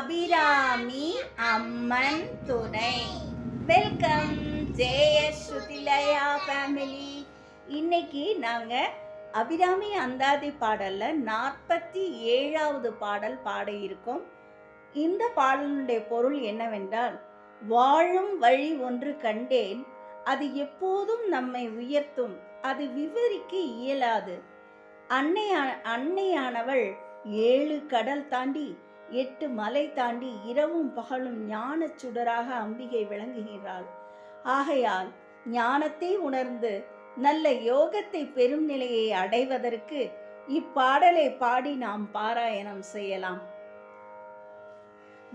அபிராமி அம்மன் துணை. Welcome JS Sruthilaya family. இன்னைக்கு நாங்கள் அபிராமி அந்தாதி பாடலில் 47வது பாடல் பாட இருக்கோம். இந்த பாடலுடைய பொருள் என்னவென்றால், வாழும் வழி ஒன்று கண்டேன், அது எப்போதும் நம்மை உயர்த்தும், அது விவரிக்க இயலாது. அன்னையானவள் 7 கடல் தாண்டி 8 மலை தாண்டி இரவும் பகலும் ஞான சுடராக அம்பிகை விளங்குகிறாள். ஆகையால் ஞானத்தை உணர்ந்து நல்ல யோகத்தை பெரும் நிலையை அடைவதற்கு இப்பாடலை பாடி நாம் பாராயணம் செய்யலாம்.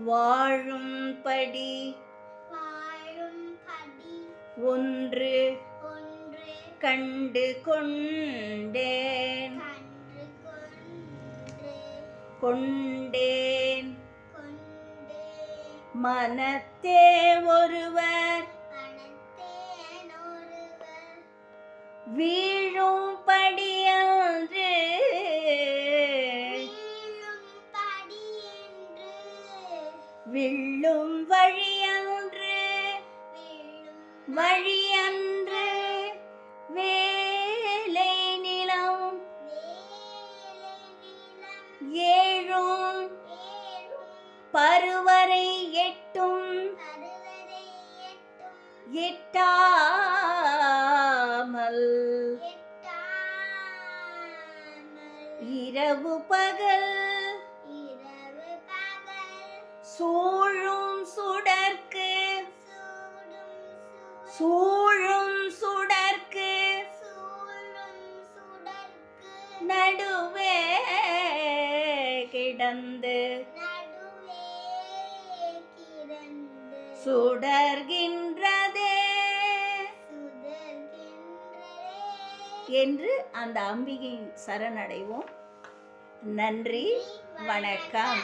வாழும்படி ஒன்று கண்டு கொண்டேன் மனத்தே ஒருவர் வீழும் படியன்று விள்ளும் வழியன்று வேலை நிலம் ஏழும் பருவரை எட்டும் எட்டாமல் இரவு பகல் சூழும் சுடர்க்கு நடுவே கிடந்து சுடர்கின்றதே என்று அந்த அம்பிகையின் சரணடைவோம். நன்றி, வணக்கம்.